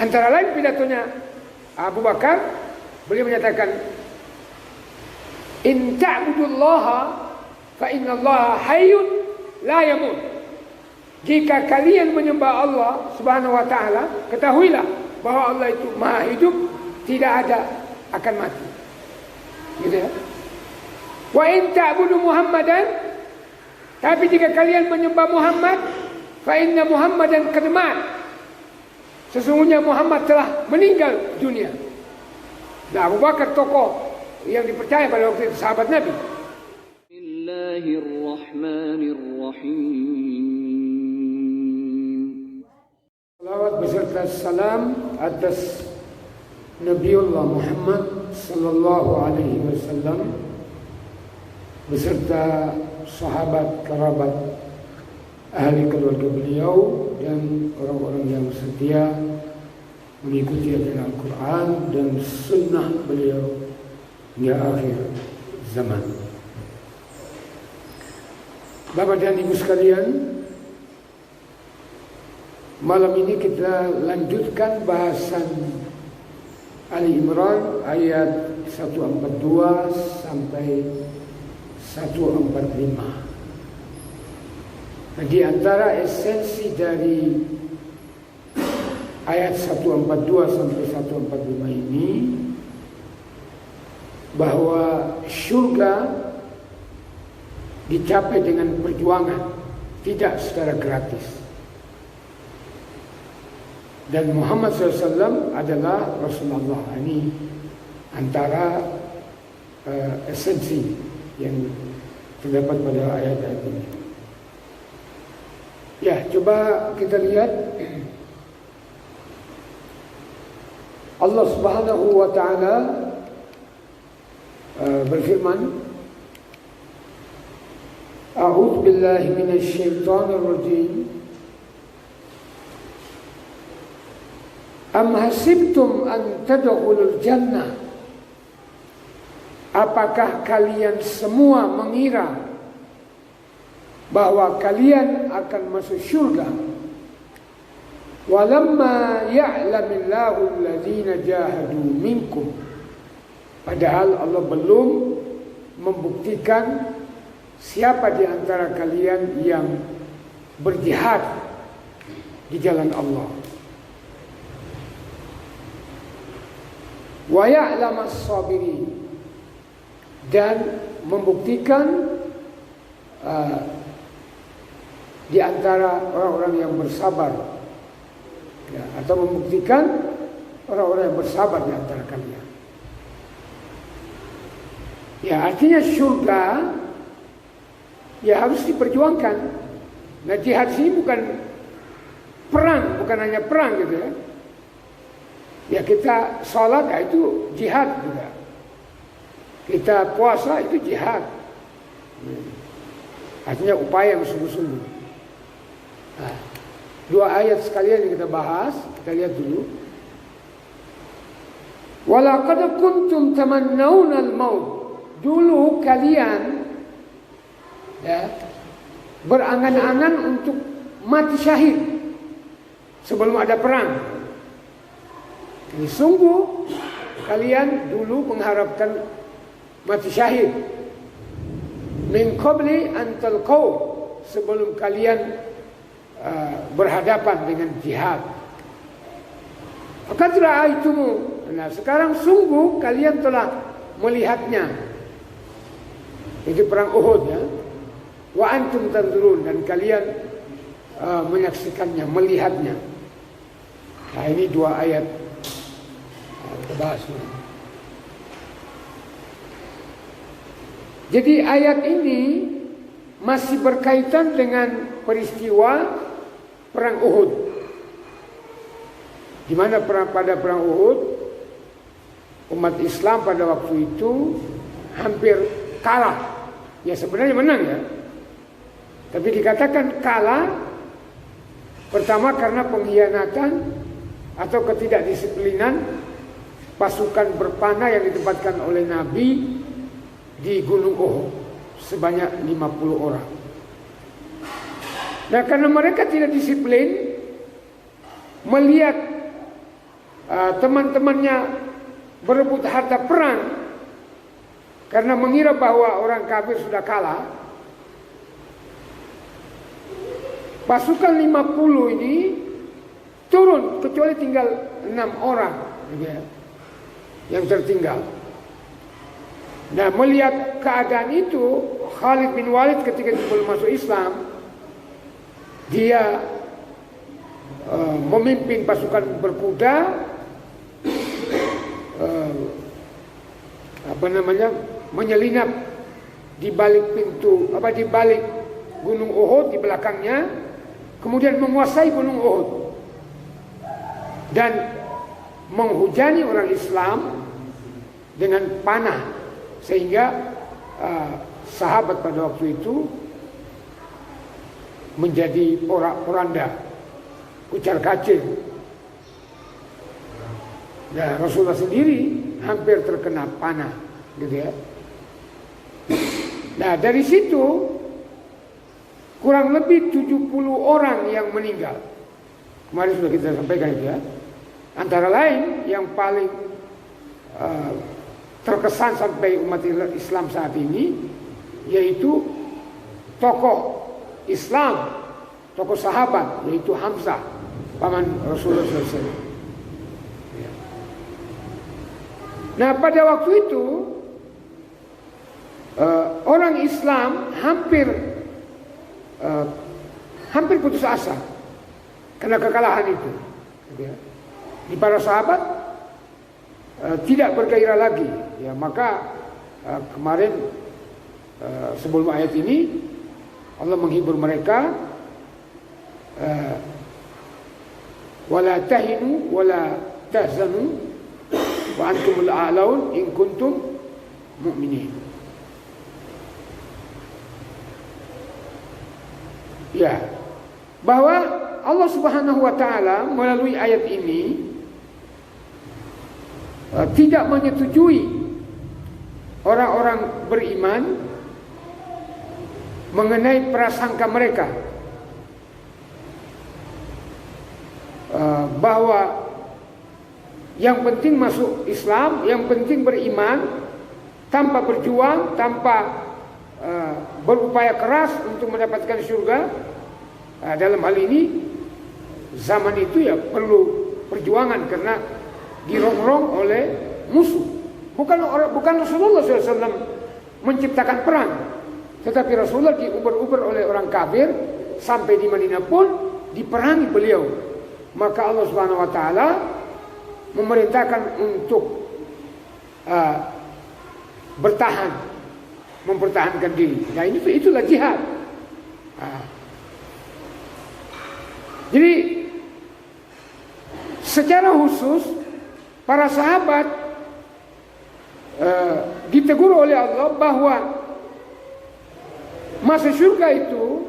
Antara lain pidatonya Abu Bakar, beliau menyatakan, in ta'budullaha fa innallaha hayyun la yamut. Jika kalian menyembah Allah Subhanahu wa taala, ketahuilah bahwa Allah itu Maha hidup, tidak ada akan mati. Gitu ya. Wa in ta'budu Muhammadan, tapi jika kalian menyembah Muhammad, fa inna Muhammadan qad mat. Sesungguhnya Muhammad telah meninggal dunia. Nah, Abu Bakar tokoh yang dipercaya pada waktu itu, sahabat Nabi. Bismillahirrahmanirrahim. Salawat beserta salam atas Nabiullah Muhammad sallallahu alaihi wasallam beserta sahabat, kerabat, ahli keluarga beliau dan orang-orang yang setia mengikuti ajaran Al-Quran dan sunnah beliau hingga akhir zaman. Bapak dan Ibu sekalian, malam ini kita lanjutkan bahasan Ali Imran ayat 142 sampai 145. Di antara esensi dari ayat 142 sampai 145 ini, bahwa surga dicapai dengan perjuangan, tidak secara gratis. Dan Muhammad SAW adalah Rasulullah. Ini antara esensi yang terdapat pada ayat-ayat ini. Ya, coba kita lihat Allah Subhanahu wa taala berfirman, A'udzu billahi minasy syaithanir rajim. Am hasibtum an tadkhulul jannah? Apakah kalian semua mengira bahwa kalian akan masuk syurga? Walamma ya'lamillahu alladhina jahadu minkum. Padahal Allah belum membuktikan siapa di antara kalian yang berjihad di jalan Allah. Wa ya'lamas sabirin, dan membuktikan di antara orang-orang yang bersabar, ya, atau membuktikan orang-orang yang bersabar di antara kalian. Ya, artinya surga ya harus diperjuangkan. Nah, jihad sini bukan perang, bukan hanya perang gitu ya. Ya, kita sholat, ya itu jihad juga. Kita puasa, itu jihad. Artinya upaya yang sungguh-sungguh. Nah, dua ayat sekalian yang kita bahas, kita lihat dulu. Walaqad kuntum tamannawna al-maut. Dulu kalian ya berangan-angan untuk mati syahid sebelum ada perang. Ini sungguh kalian dulu mengharapkan mati syahid. Min qabli an talqaw, sebelum kalian berhadapan dengan jihad. Faqad ra'aitumu. Nah, sekarang sungguh kalian telah melihatnya. Itu perang Uhud ya. Wa antum tanzurun, dan kalian menyaksikannya, melihatnya. Nah, ini dua ayat kita bahas. Jadi ayat ini masih berkaitan dengan peristiwa perang Uhud, di mana pada perang Uhud umat Islam pada waktu itu hampir kalah. Ya, sebenarnya menang ya, tapi dikatakan kalah pertama karena pengkhianatan atau ketidakdisiplinan pasukan berpanah yang ditempatkan oleh Nabi di Gunung Uhud sebanyak 50 orang. Nah, karena mereka tidak disiplin, melihat teman-temannya berebut harta perang karena mengira bahwa orang kafir sudah kalah. Pasukan 50 ini turun kecuali tinggal 6 orang yang tertinggal. Nah, melihat keadaan itu, Khalid bin Walid ketika belum masuk Islam, dia memimpin pasukan berkuda, menyelinap di balik pintu, di balik Gunung Uhud di belakangnya, kemudian menguasai Gunung Uhud dan menghujani orang Islam dengan panah. Sehingga sahabat pada waktu itu menjadi porak-poranda, kucar-kacir. Nah, Rasulullah sendiri hampir terkena panah, gitu ya. Nah, dari situ kurang lebih 70 orang yang meninggal. Kemarin sudah kita sampaikan itu ya. Antara lain yang paling terkesan sampai umat Islam saat ini, yaitu tokoh Islam, tokoh sahabat, yaitu Hamzah, paman Rasulullah SAW. Nah, pada waktu itu orang Islam hampir putus asa karena kekalahan itu. Di para sahabat tidak bergairah lagi. Ya, maka kemarin sebelum ayat ini Allah menghibur mereka, wala tahinu wala tahzanu wa antumul a'laun in kuntum mu'minin. Ya, bahwa Allah Subhanahu wa taala melalui ayat ini tidak menyetujui orang-orang beriman mengenai prasangka mereka bahwa yang penting masuk Islam, yang penting beriman tanpa berjuang, tanpa berupaya keras untuk mendapatkan surga. Dalam hal ini zaman itu ya perlu perjuangan karena dirongrong oleh musuh. Bukan Rasulullah SAW menciptakan perang, tetapi Rasulullah diuber-uber oleh orang kafir sampai di Madinah pun diperangi beliau. Maka Allah Subhanahu Wa Taala memerintahkan untuk bertahan, mempertahankan diri. Nah, itulah jihad. Jadi secara khusus para sahabat ditegur oleh Allah bahwa masuk surga itu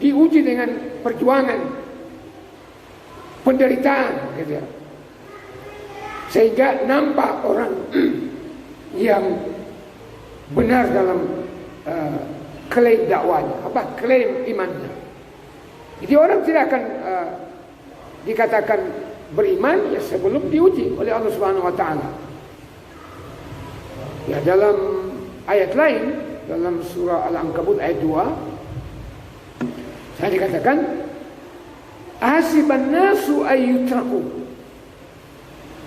diuji dengan perjuangan, penderitaan, gitu ya. Sehingga nampak orang yang benar dalam klaim dakwanya, klaim imannya. Jadi orang tidak akan dikatakan beriman ya sebelum diuji oleh Allah Subhanahu Wa Taala. Ya, dalam ayat lain, dalam surah Al-Ankabut ayat 2, saya dikatakan hasiban nasu ayyutraku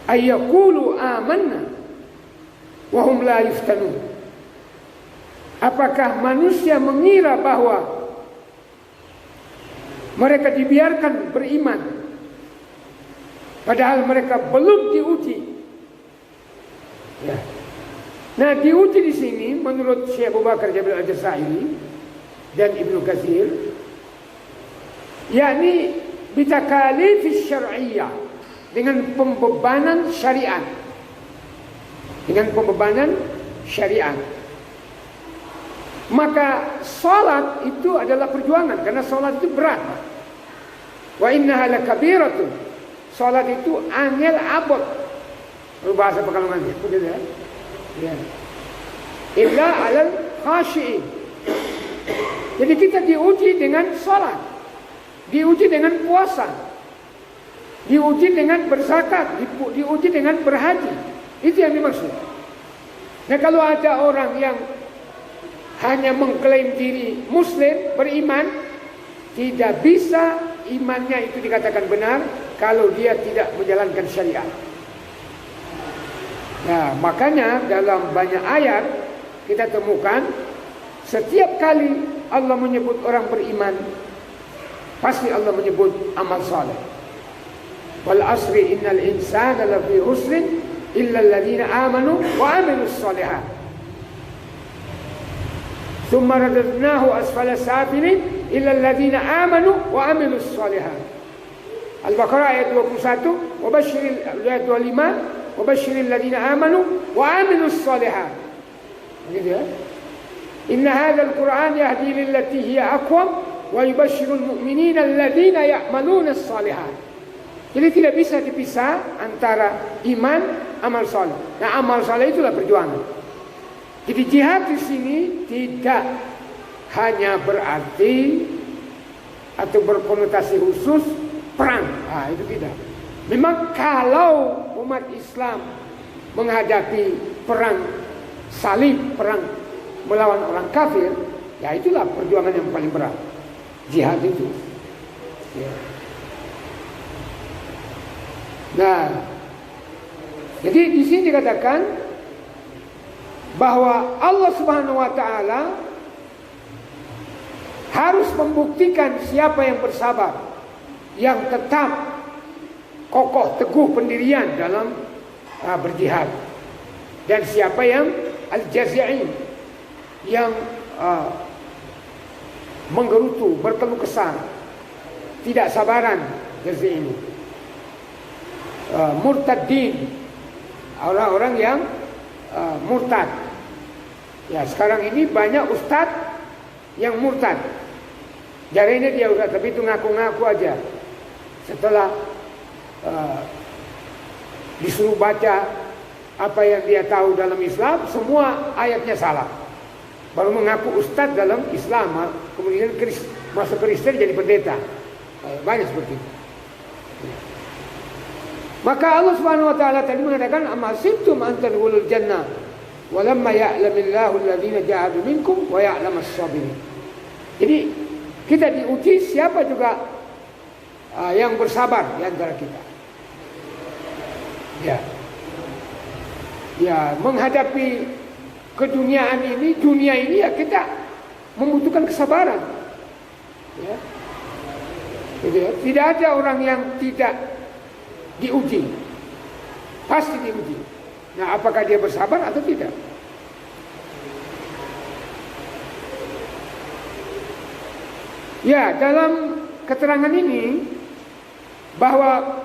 ayyaqulu amanna wa hum la yuftanun. Apakah manusia mengira bahwa mereka dibiarkan beriman padahal mereka belum diuji? Ya. Nah, diuji di sini menurut Syekh Abu Bakar Jabir Al-Jazairi dan Ibnu Katsir, yakni bitakalifis syar'iyyah, dengan pembebanan syariat. Dengan pembebanan syariat. Maka salat itu adalah perjuangan karena salat itu berat. Wa innaha lakabiratun. Salat itu angel abot. Bahasa Pekalongan begitu ya. Ya. Illa alal khashi'in. Jadi kita diuji dengan salat, diuji dengan puasa, diuji dengan berzakat, diuji dengan berhaji. Itu yang dimaksud. Nah, kalau ada orang yang hanya mengklaim diri muslim, beriman, tidak bisa imannya itu dikatakan benar kalau dia tidak menjalankan syariat. Nah, makanya dalam banyak ayat kita temukan setiap kali Allah menyebut orang beriman, pasti Allah menyebut amal saleh. Wal asri innal insana lafi khusrin illa alladhina amanu wa amilus shalihat. Tsumma radadnahu asfala safilin illa alladhina amanu wa amilus shalihat. Al-Baqarah ayat 21, wa basyiril ayat 25, wa basyiril ladzina amanu wa amilus shalihat. Gitu ya. Inna hadzal Qur'an yahdi lillati hiya aqwam wa yubashshirul mu'minina alladzina ya'maluna shalihat. Jadi tidak bisa dipisah antara iman, amal saleh. Nah, amal saleh itulah perjuangan. Jadi jihad di sini tidak hanya berarti atau berkonotasi khusus perang. Nah, itu tidak. Memang kalau umat Islam menghadapi perang salib, perang melawan orang kafir, ya itulah perjuangan yang paling berat. Jihad itu. Ya. Nah, jadi di sini dikatakan bahwa Allah Subhanahu wa taala harus membuktikan siapa yang bersabar, yang tetap kokoh teguh pendirian dalam berjihad, dan siapa yang al-jazi'in, yang menggerutu, berkeluh kesah, tidak sabaran. Jazi'in, murtadin, orang-orang yang murtad. Ya, sekarang ini banyak ustadz yang murtad. Jarinya dia ustadz, tapi itu ngaku-ngaku aja. Setelah disuruh baca apa yang dia tahu dalam Islam, semua ayatnya salah. Baru mengaku ustadz dalam Islam, kemudian masuk Kristen jadi pendeta. Banyak seperti itu. Maka Allah Subhanahu wa taala tadi mengatakan amasibtum an tadkhulul jannah walamma ya'lamillahu alladhina jahadu minkum wa ya'lamas sabirin. Jadi kita diuji siapa juga yang bersabar di antara kita. Ya. Ya, menghadapi keduniaan ini, dunia ini, ya kita membutuhkan kesabaran. Ya. Gitu ya. Tidak ada orang yang tidak diuji, pasti diuji. Nah, apakah dia bersabar atau tidak? Ya, dalam keterangan ini bahwa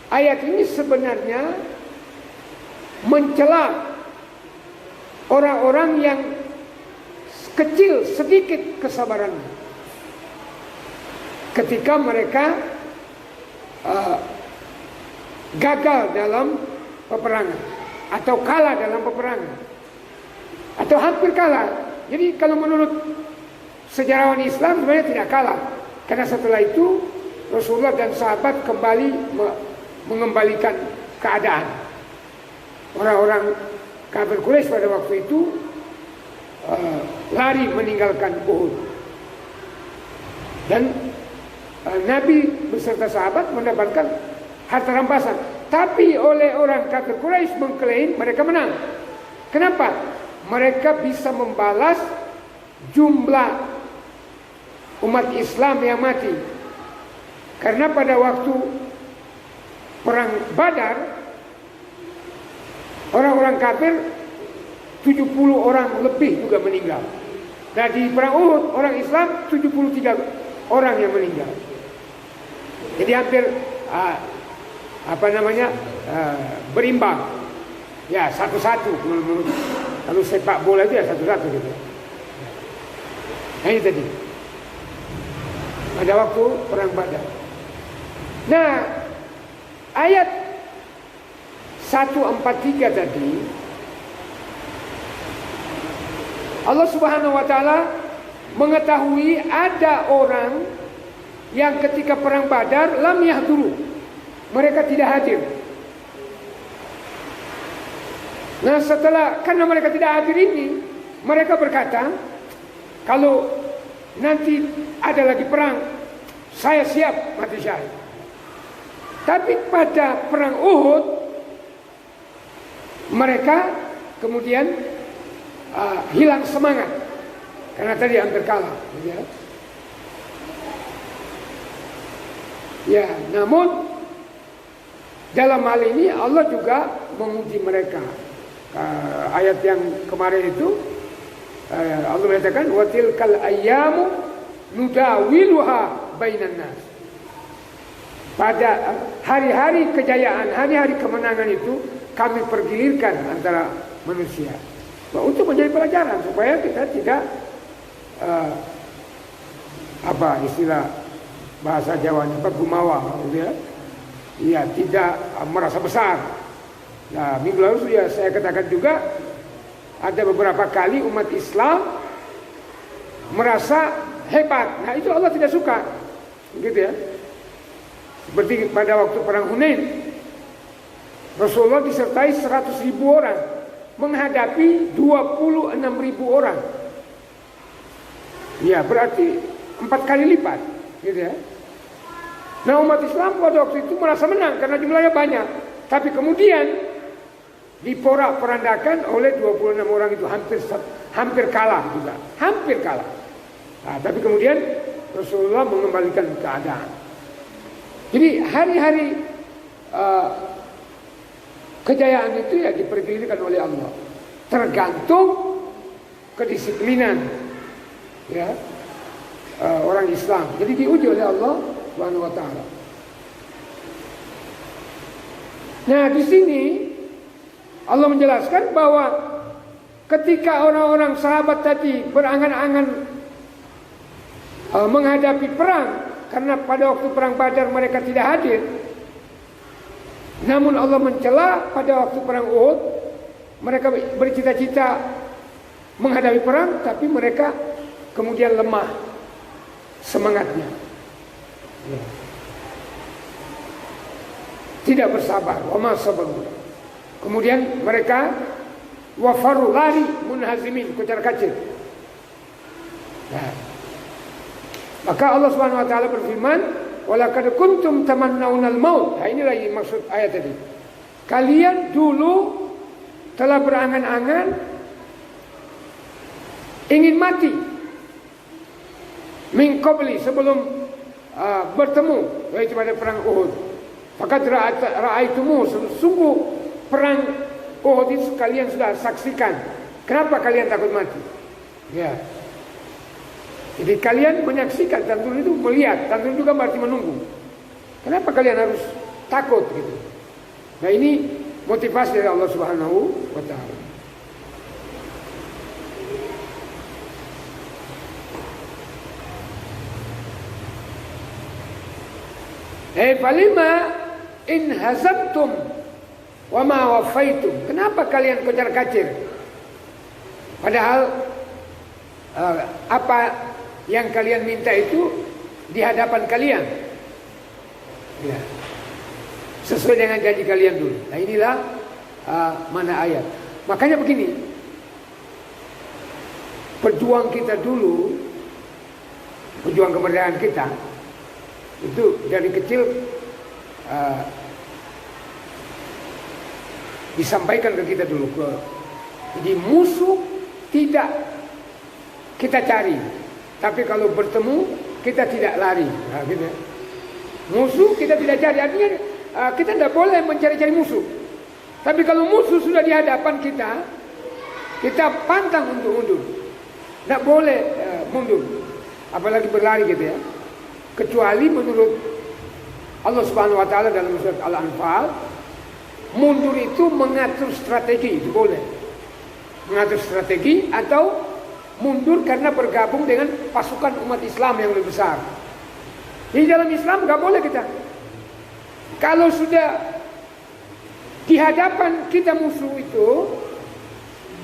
ayat ini sebenarnya mencela orang-orang yang kecil sedikit kesabarannya ketika mereka gagal dalam peperangan atau kalah dalam peperangan atau hampir kalah. Jadi kalau menurut sejarawan Islam sebenarnya tidak kalah, karena setelah itu Rasulullah dan sahabat kembali mengembalikan keadaan. Orang-orang kafir Quraisy pada waktu itu lari meninggalkan Uhud, dan Nabi beserta sahabat mendapatkan harta rampasan. Tapi oleh orang kafir Quraisy mengklaim mereka menang. Kenapa? Mereka bisa membalas jumlah umat Islam yang mati. Karena pada waktu perang Badar, orang-orang kafir 70 orang lebih juga meninggal. Nah, di perang Uhud orang Islam 73 orang yang meninggal. Jadi hampir berimbang. Ya, satu-satu menurut. Kalau sepak bola itu ya satu-satu gitu. Nah, ini tadi. Pada waktu perang Badar. Nah, ayat 143 tadi Allah Subhanahu wa taala mengetahui ada orang yang ketika perang Badar lam yahduru, mereka tidak hadir. Nah karena mereka tidak hadir ini, mereka berkata, kalau nanti ada lagi perang, saya siap mati syahid. Tapi pada perang Uhud, mereka kemudian hilang semangat karena tadi hampir kalah. Ya, namun dalam hal ini Allah juga menguji mereka. Ayat yang kemarin itu Allah mengatakan wa tilkal ayyamu nudawiluha bainan nas. Pada hari-hari kejayaan, hari-hari kemenangan itu kami pergilirkan antara manusia. Untuk menjadi pelajaran supaya kita tidak istilah bahasa Jawanya gumawa, gitu ya. Ya, tidak merasa besar. Nah, minggu lalu ya saya katakan juga ada beberapa kali umat Islam merasa hebat. Nah, itu Allah tidak suka. Gitu ya. Seperti pada waktu perang Hunain, Rasulullah disertai 100.000 orang menghadapi 26.000 orang. Ya, berarti 4 kali lipat, gitu ya. Nah, umat Islam pada waktu itu merasa menang karena jumlahnya banyak. Tapi kemudian diporak-porandakan oleh 26 orang itu, hampir kalah juga, hampir kalah. Nah, tapi kemudian Rasulullah mengembalikan keadaan. Jadi hari-hari kejayaan itu ya dipergilirkan oleh Allah, tergantung kedisiplinan ya orang Islam. Jadi diuji oleh Allah Subhanahu wa taala. Nah, di sini Allah menjelaskan bahwa ketika orang-orang sahabat tadi berangan-angan menghadapi perang, karena pada waktu perang Badar mereka tidak hadir, namun Allah mencela pada waktu perang Uhud mereka bercita-cita menghadapi perang, tapi mereka kemudian lemah semangatnya, tidak bersabar. Kemudian mereka wafaru, lari, munhazimin, kocar-kacir. Nah, maka Allah Subhanahu wa taala berfirman, "Walaqad kuntum tamannaunal maut." Nah, inilah maksud ayat tadi. Kalian dulu telah berangan-angan ingin mati min qabli, sebelum bertemu, yaitu pada perang Uhud. Faqad ra'aitumu, sungguh perang Uhud itu kalian sudah saksikan. Kenapa kalian takut mati? Ya. Jadi kalian menyaksikan, tentu itu melihat, tentu juga berarti menunggu. Kenapa kalian harus takut gitu? Nah, ini motivasi dari Allah Subhanahu wa taala. Falima in hazabtum wa ma wafaitum. Kenapa kalian kocar-kacir? Padahal apa yang kalian minta itu di hadapan kalian, ya, sesuai dengan janji kalian dulu. Nah, inilah mana ayat. Makanya begini, pejuang kita dulu, pejuang kemerdekaan kita itu dari kecil disampaikan ke kita dulu, jadi musuh tidak kita cari, tapi kalau bertemu kita tidak lari. Nah, gitu. Musuh kita tidak cari, artinya kita tidak boleh mencari-cari musuh. Tapi kalau musuh sudah di hadapan kita, kita pantang untuk mundur. Tidak boleh mundur, apalagi berlari gitu ya. Kecuali menurut Allah Subhanahu wa taala dalam surat Al-Anfal, mundur itu mengatur strategi, itu boleh. Mengatur strategi atau mundur karena bergabung dengan pasukan umat Islam yang lebih besar. Di dalam Islam nggak boleh kita. Kalau sudah di hadapan kita musuh itu,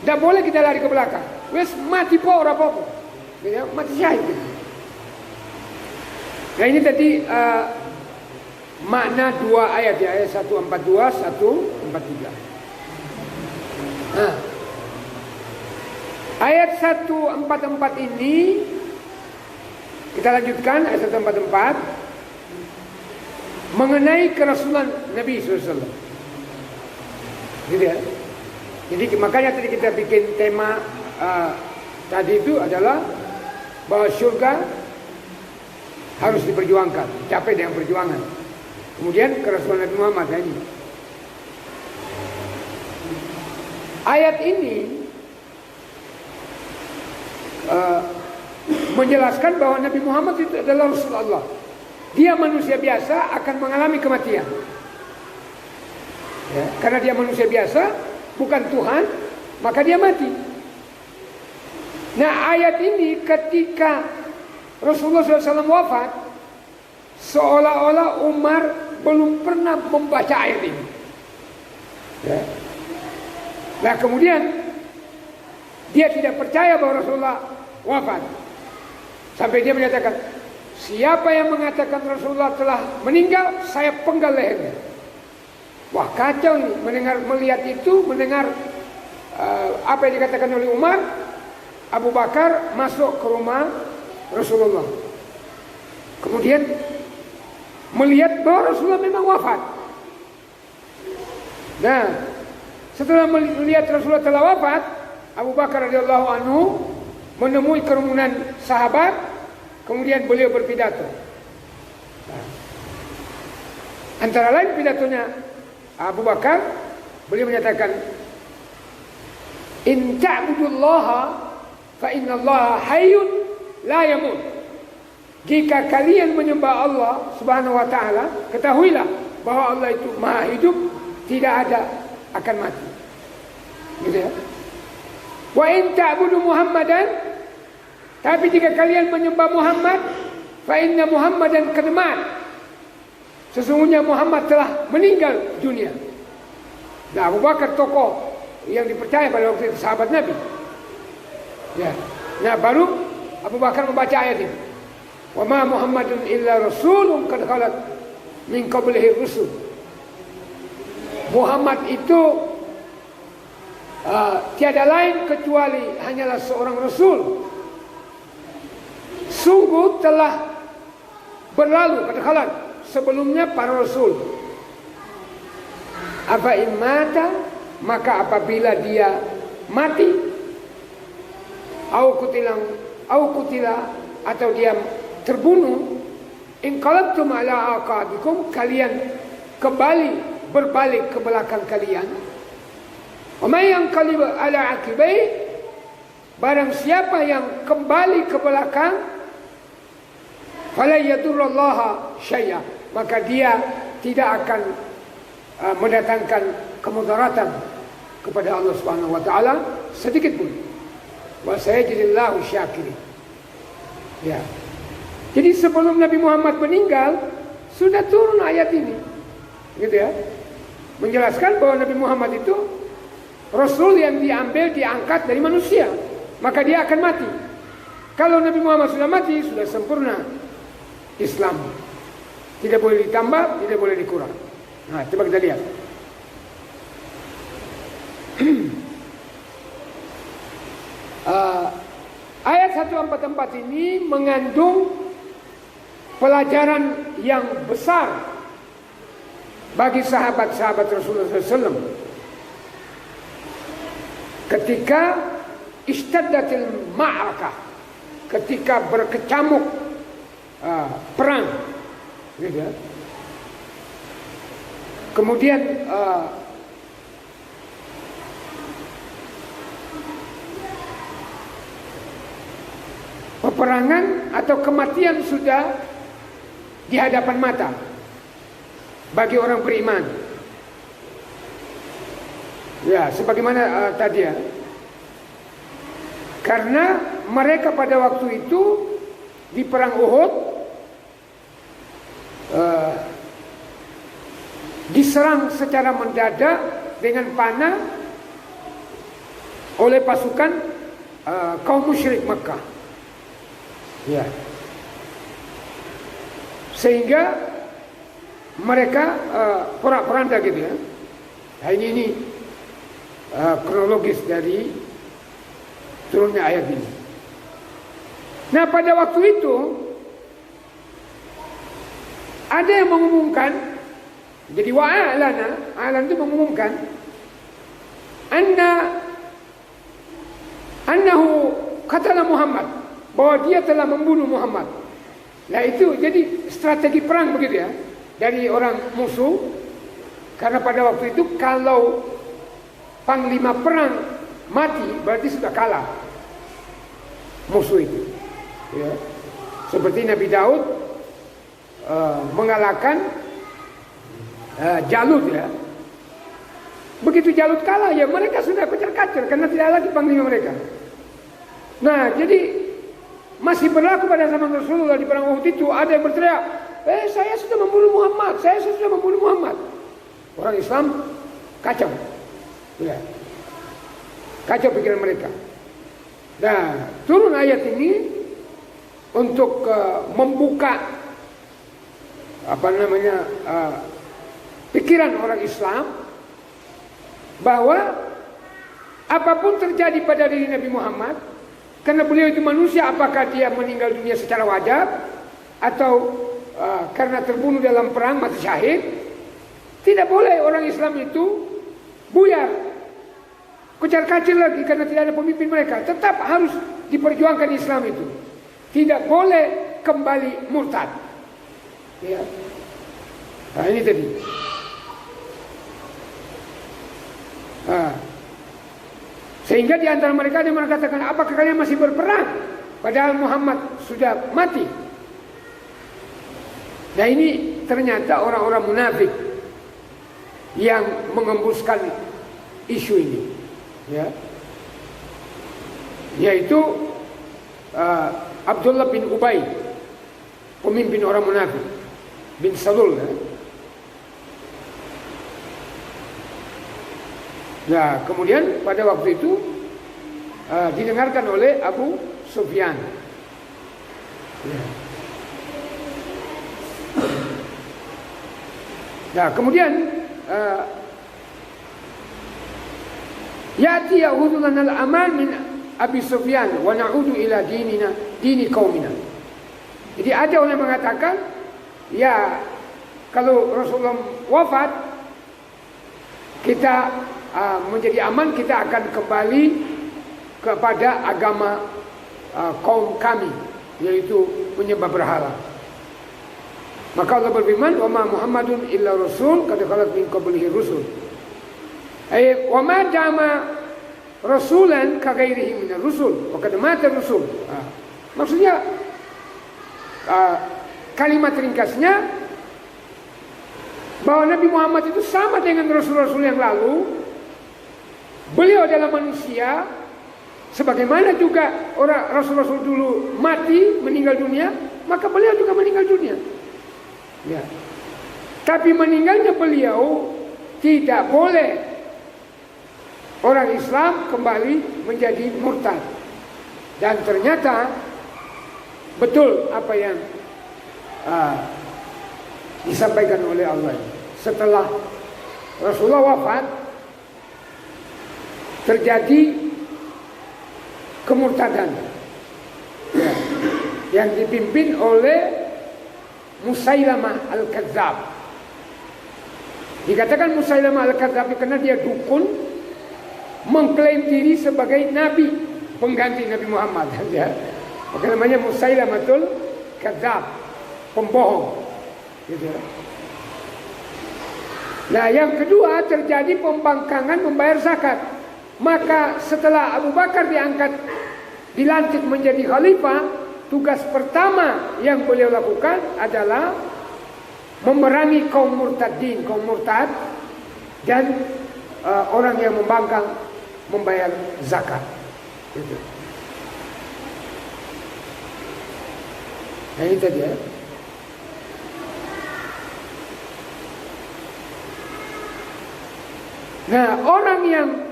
nggak boleh kita lari ke belakang. Wes mati po ora apa-apa, mati syahid. Nah, ini tadi makna dua ayat ya, ayat 142, 143. Nah, ayat 144 ini kita lanjutkan ayat 144 mengenai kerasulan Nabi SAW. Gitu ya. Jadi makanya tadi kita bikin tema tadi itu adalah bahwa surga harus diperjuangkan, capai dengan perjuangan. Kemudian kerasulan Nabi Muhammad ini. Ayat ini menjelaskan bahwa Nabi Muhammad itu adalah Rasulullah. Dia manusia biasa akan mengalami kematian. Ya, karena dia manusia biasa, bukan Tuhan, maka dia mati. Nah, ayat ini ketika Rasulullah SAW wafat, seolah-olah Umar belum pernah membaca ayat ini. Ya. Nah, kemudian dia tidak percaya bahwa Rasulullah wafat. Sampai dia menyatakan, siapa yang mengatakan Rasulullah telah meninggal, saya penggal lehernya. Wah, kacau ini. Melihat itu, mendengar apa yang dikatakan oleh Umar, Abu Bakar masuk ke rumah Rasulullah. Kemudian melihat bahwa Rasulullah memang wafat. Nah, setelah melihat Rasulullah telah wafat, Abu Bakar radhiyallahu anhu menemui kerumunan sahabat, kemudian beliau berpidato. Antara lain pidatonya Abu Bakar, beliau menyatakan, "In ta'budullaha fa innallaha hayyun la yamut." Jika kalian menyembah Allah Subhanahu wa taala, ketahuilah bahwa Allah itu Maha hidup, tidak ada akan mati. Gitu ya. Wa in ta'budu Muhammadan, tapi jika kalian menyembah Muhammad, fa inna Muhammadan qad mat. Sesungguhnya Muhammad telah meninggal dunia. Nah, Abu Bakar tokoh yang dipercaya pada waktu itu, sahabat Nabi. Ya. Nah, baru Abu Bakar membaca ayat ini. Wa ma Muhammadun illa rasulun qad khalat min qablihi rusul. Muhammad itu tiada lain kecuali hanyalah seorang rasul. Sungguh telah berlalu qad khalat sebelumnya para rasul. Apa imata, maka apabila dia mati, au kutila atau dia terbunuh, inqalabtum ala aqabikum, kalian kembali berbalik ke belakang kalian. Wa may yanqalib ala aqibai, barang siapa yang kembali ke belakang, fala yadurrullaha syai'a, maka dia tidak akan mendatangkan kemudaratan kepada Allah Subhanahu wa taala sedikit pun. Wa sayajidillahu syakirin. Ya. Jadi sebelum Nabi Muhammad meninggal sudah turun ayat ini. Gitu ya. Menjelaskan bahwa Nabi Muhammad itu rasul yang diambil, diangkat dari manusia, maka dia akan mati. Kalau Nabi Muhammad sudah mati, sudah sempurna Islam. Tidak boleh ditambah, tidak boleh dikurang. Nah, coba kita lihat. Ayat 144 ini mengandung pelajaran yang besar bagi sahabat-sahabat Rasulullah SAW. Ketika ishtaddatil ma'rakah, ketika berkecamuk perang, gitu ya. Kemudian peperangan atau kematian sudah di hadapan mata bagi orang beriman. Ya, sebagaimana tadi ya. Karena mereka pada waktu itu di perang Uhud diserang secara mendadak dengan panah oleh pasukan kaum musyrik Mekah. Ya. Sehingga mereka porak-poranda gitu ya. Nah, ini kronologis dari turunnya ayat ini. Nah, pada waktu itu ada yang mengumumkan, jadi a'lan itu mengumumkan annahu qatala Muhammad, bahwa dia telah membunuh Muhammad. Nah, itu jadi strategi perang begitu ya dari orang musuh, karena pada waktu itu kalau panglima perang mati berarti sudah kalah musuh itu ya. Seperti Nabi Daud mengalahkan Jalut ya. Begitu Jalut kalah ya mereka sudah kocar-kacir karena tidak lagi panglima mereka. Nah, jadi masih berlaku pada zaman Rasulullah di perang Uhud itu ada yang berteriak, saya sudah membunuh Muhammad, saya sudah membunuh Muhammad. Orang Islam kacau, ya, kacau pikiran mereka. Nah, turun ayat ini untuk membuka pikiran orang Islam bahwa apapun terjadi pada diri Nabi Muhammad, karena beliau itu manusia, apakah dia meninggal dunia secara wajar atau karena terbunuh dalam perang mati syahid, tidak boleh orang Islam itu buyar, kocar-kacir lagi karena tidak ada pemimpin mereka. Tetap harus diperjuangkan Islam itu. Tidak boleh kembali murtad. Ya. Nah, ini tadi. Sehingga di antara mereka ada yang mengatakan, apakah kalian masih berperang padahal Muhammad sudah mati? Nah, ini ternyata orang-orang munafik yang mengembuskan isu ini, ya, yaitu Abdullah bin Ubay, pemimpin orang munafik, bin Salul. Ya. Nah, kemudian pada waktu itu didengarkan oleh Abu Sufyan. Ya. Nah, kemudian ya'ti ya'udulana al-aman min Abi Sufyan wa na'udu ila dini qaumina. Jadi ada orang yang mengatakan, ya, kalau Rasulullah wafat, kita menjadi aman, kita akan kembali kepada agama kaum kami, yaitu menyembah berhala. Maka Allah berfirman, wa ma Muhammadun illa rasul qad khalat min qablihi rusul. Wa ma jama rasulan ka ghairihi min ar-rusul wa qad mata rusul. Maksudnya kalimat ringkasnya bahwa Nabi Muhammad itu sama dengan rasul-rasul yang lalu. Beliau adalah manusia, sebagaimana juga orang rasul-rasul dulu mati, meninggal dunia, maka beliau juga meninggal dunia. Ya. Tapi meninggalnya beliau tidak boleh orang Islam kembali menjadi murtad. Dan ternyata betul apa yang disampaikan oleh Allah. Setelah Rasulullah wafat, terjadi kemurtadan, ya, yang dipimpin oleh Musailamah Al-Kadzab. Dikatakan Musailamah Al-Kadzab karena dia dukun, mengklaim diri sebagai nabi pengganti Nabi Muhammad. Ya. Maka namanya Musailamatul Kadzab, pembohong. Gitu. Nah, yang kedua terjadi pembangkangan membayar zakat. Maka setelah Abu Bakar dilantik menjadi khalifah, tugas pertama yang beliau lakukan adalah memerangi kaum murtadin, kaum murtad, dan orang yang membangkang membayar zakat. Gitu. Nah, ini tadi ya. Nah, orang yang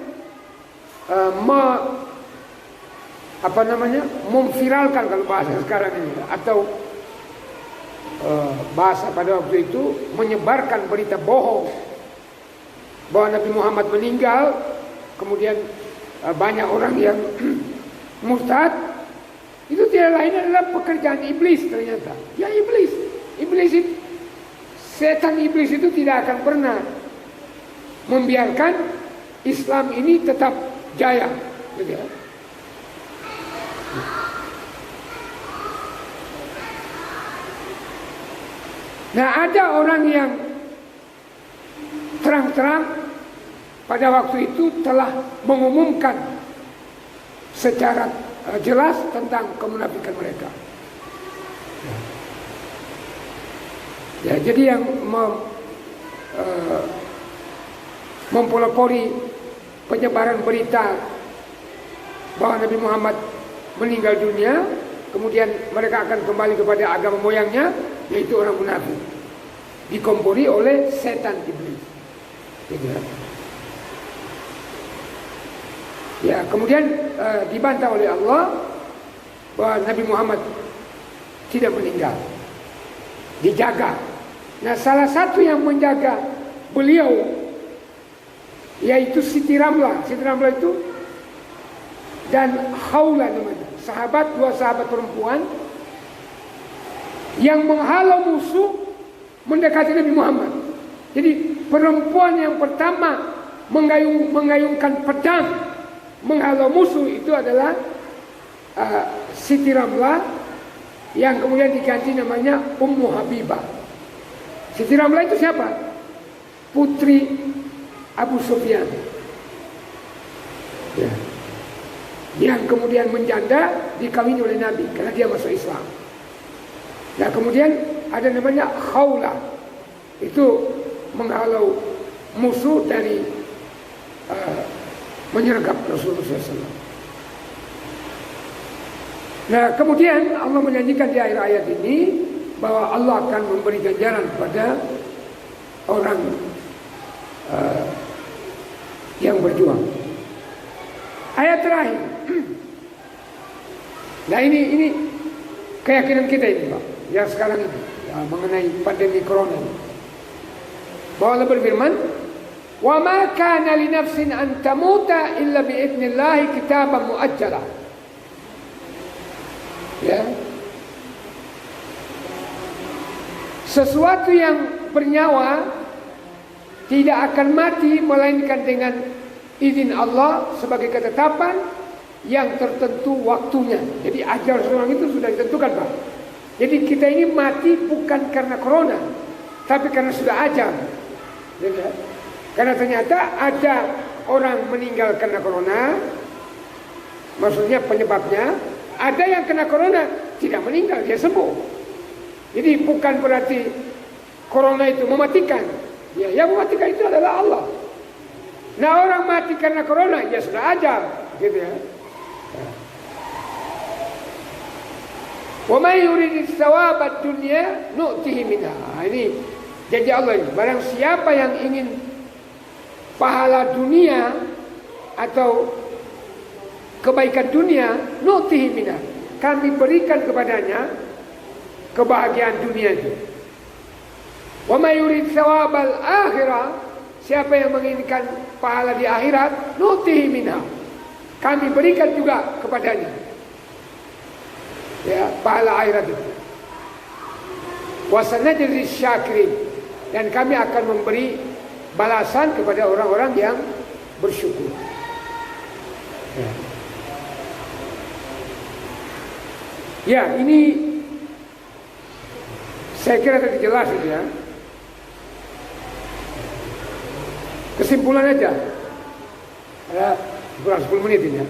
memviralkan kalau bahasa sekarang ini, atau bahasa pada waktu itu, menyebarkan berita bohong bahwa Nabi Muhammad meninggal, kemudian banyak orang yang murtad. Itu tidak lain adalah pekerjaan iblis ternyata. Ya iblis itu, setan iblis itu tidak akan pernah membiarkan Islam ini tetap jaya, gitu ya. Nah, ada orang yang terang-terang pada waktu itu telah mengumumkan secara jelas tentang kemunafikan mereka. Ya, jadi yang mempelopori penyebaran berita bahwa Nabi Muhammad meninggal dunia, kemudian mereka akan kembali kepada agama moyangnya, yaitu orang munafik, dikompori oleh setan iblis. Ya, kemudian dibantah oleh Allah bahwa Nabi Muhammad tidak meninggal, dijaga. Nah, salah satu yang menjaga beliau yaitu Siti Ramlah. Siti Ramlah itu dan Khawlah namanya, dua sahabat perempuan yang menghalau musuh mendekati Nabi Muhammad. Jadi perempuan yang pertama mengayungkan pedang menghalau musuh itu adalah Siti Ramlah, yang kemudian diganti namanya Ummu Habibah. Siti Ramlah itu siapa? Putri Abu Sufyan, ya, yang kemudian menjanda dikawini oleh Nabi karena dia masuk Islam. Nah, kemudian ada namanya Khawlah, itu menghalau musuh dari menyergap Rasulullah SAW. Nah, kemudian Allah menjanjikan di akhir ayat ini bahwa Allah akan memberi ganjaran kepada orang yang berjuang. Ayat terakhir. Nah, ini keyakinan kita ini, Pak, yang sekarang ini ya, mengenai pandemi corona ini. Bahwa Allah berfirman, "Wa ma kana li nafsin an tamuta illa bi idznillah kitaban muajjala." Ya. Sesuatu yang bernyawa tidak akan mati melainkan dengan izin Allah sebagai ketetapan yang tertentu waktunya. Jadi ajal seorang itu sudah ditentukan, Pak. Jadi kita ini mati bukan karena corona, tapi karena sudah ajal. Karena ternyata ada orang meninggal karena corona, maksudnya penyebabnya. Ada yang kena corona tidak meninggal, dia sembuh. Jadi bukan berarti corona itu mematikan. Ya, yang mematikan itu adalah Allah. Nah, orang mati karena corona, ya sudah ajal, gitu ya. Wa may yuridis thawabad dunya nu'tihi minha. Ini janji Allah ini. Barang siapa yang ingin pahala dunia atau kebaikan dunia, nu'tihi minha, kami berikan kepadanya kebahagiaan dunia itu. Wa may yurid thawabal akhirah, siapa yang menginginkan pahala di akhirat, nu'tihi minha, kami berikan juga kepadanya, ya, pahala akhirat itu. Wa sanajzi syakirin, dan kami akan memberi balasan kepada orang-orang yang bersyukur. Ya. Ya, ini saya kira tadi jelas itu ya. Kesimpulan aja. Ada kurang 10 menit ini ya.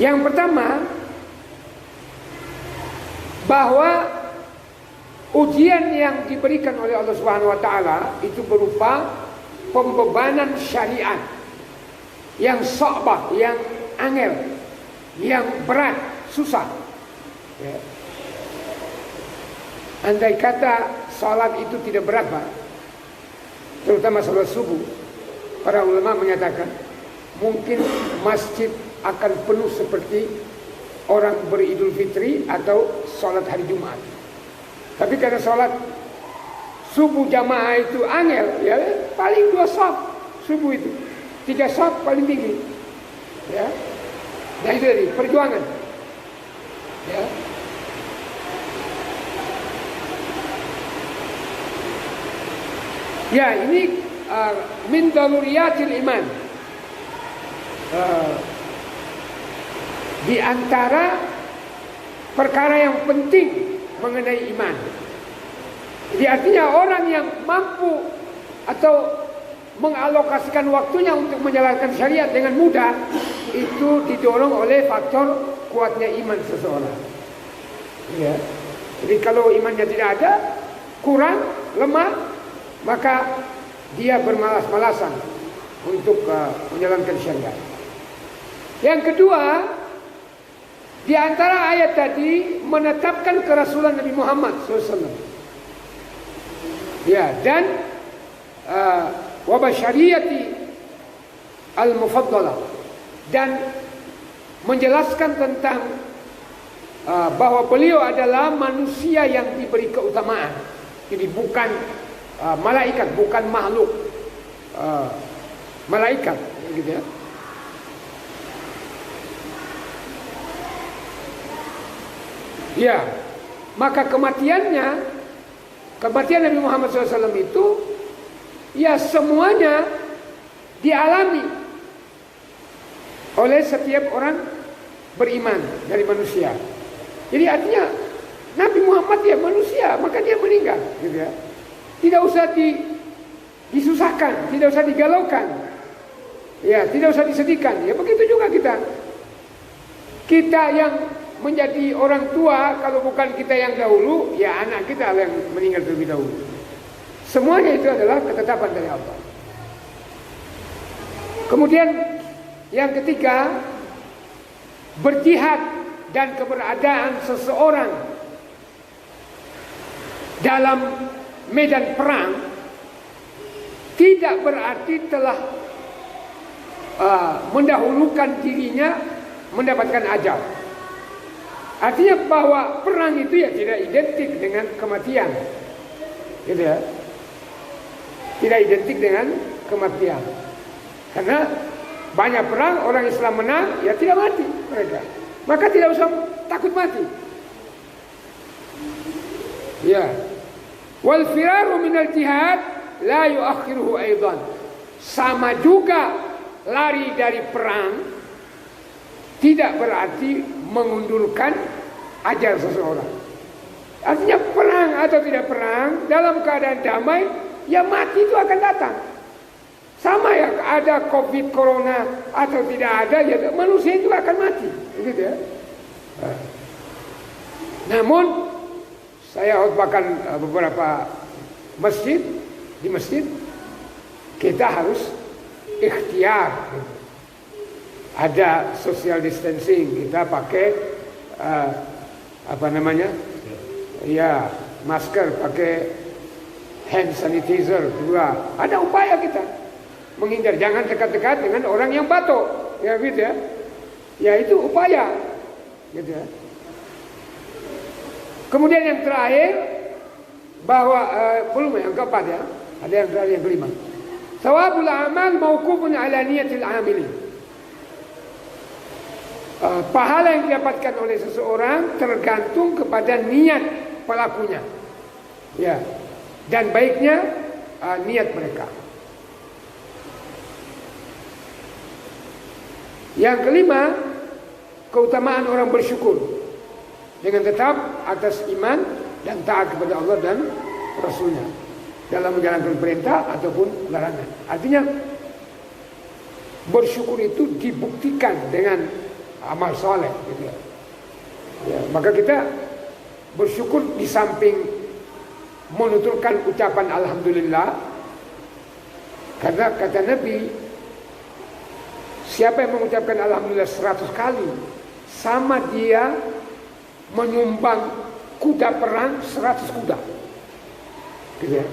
Yang pertama, bahwa ujian yang diberikan oleh Allah Subhanahu wa taala itu berupa pembebanan syariat yang sa'bah, yang angel, yang berat, susah. Ya. Andai kata salat itu tidak berat, Pak, terutama salat subuh, para ulama menyatakan mungkin masjid akan penuh seperti orang beridul fitri atau sholat hari Jumat. Tapi karena sholat subuh jamaah itu angel, ya paling 2 shaf subuh itu, 3 shaf paling tinggi, ya. Nah itu tadi perjuangan, ya. Ya ini min daruriyatil iman, di antara perkara yang penting mengenai iman. Jadi artinya orang yang mampu atau mengalokasikan waktunya untuk menjalankan syariat dengan mudah, itu didorong oleh faktor kuatnya iman seseorang. Ya. Jadi kalau imannya tidak ada, kurang, lemah, maka dia bermalas-malasan untuk menjalankan syariat. Yang kedua, di antara ayat tadi menetapkan kerasulan Nabi Muhammad SAW. Ya, dan wabasyariyati al-mufaddalah, dan menjelaskan tentang bahwa beliau adalah manusia yang diberi keutamaan. Jadi bukan malaikat, bukan makhluk malaikat, gitu ya. Ya, maka kematian Nabi Muhammad SAW itu, ya semuanya dialami oleh setiap orang beriman dari manusia. Jadi artinya Nabi Muhammad ya manusia, maka dia meninggal, gitu ya. Tidak usah disusahkan, tidak usah digalaukan, ya tidak usah disedihkan. Ya begitu juga kita yang menjadi orang tua, kalau bukan kita yang dahulu, ya anak kita yang meninggal terlebih dahulu. Semuanya itu adalah ketetapan dari Allah. Kemudian yang ketiga, berjihad dan keberadaan seseorang dalam medan perang tidak berarti telah mendahulukan dirinya mendapatkan ajal. Artinya bahwa perang itu ya tidak identik dengan kematian, gitu ya. Tidak identik dengan kematian. Karena banyak perang orang Islam menang, ya tidak mati mereka. Maka tidak usah takut mati. Ya. Wal firaru minal jihad la yuakhiruhu aidan. Sama juga lari dari perang tidak berarti mengundurkan ajal seseorang. Artinya perang atau tidak perang, dalam keadaan damai, ya mati itu akan datang. Sama ya, ada COVID, corona atau tidak ada, ya manusia itu akan mati, gitu ya. Namun saya khotbahkan beberapa masjid, di masjid kita harus ikhtiar. Ada social distancing, kita pakai ya masker, pakai hand sanitizer juga. Ada upaya kita menghindar, jangan dekat-dekat dengan orang yang batuk, ya gitu ya. Ya itu upaya, gitu ya. Kemudian yang terakhir, bahwa belum yang keempat ya, ada yang terakhir yang kelima. Thawabul amal mauqufun ala niyatil amilin. Pahala yang didapatkan oleh seseorang tergantung kepada niat pelakunya, ya, dan baiknya niat mereka. Yang kelima, keutamaan orang bersyukur dengan tetap atas iman dan taat kepada Allah dan Rasulnya dalam menjalankan perintah ataupun larangan. Artinya bersyukur itu dibuktikan dengan amal soleh, gitu ya. Ya, maka kita bersyukur di samping menuturkan ucapan alhamdulillah, karena kata Nabi, siapa yang mengucapkan alhamdulillah 100 kali, sama dia menyumbang kuda perang 100 kuda, gitu ya.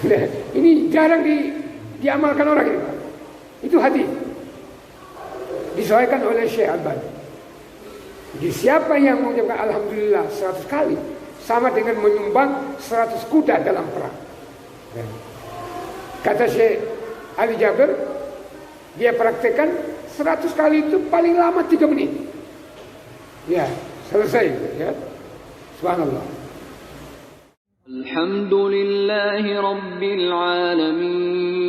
Nah, ini jarang diamalkan orang ini, Pak. Itu hadis disesuaikan oleh Syekh Albani. Jadi siapa yang mengucapkan Alhamdulillah 100 kali, sama dengan menyumbang 100 kuda dalam perang. Kata Syekh Ali Jabir, dia praktekkan 100 kali itu paling lama 3 menit. Ya, selesai. Ya. Subhanallah. Alhamdulillahi Rabbil Alamin.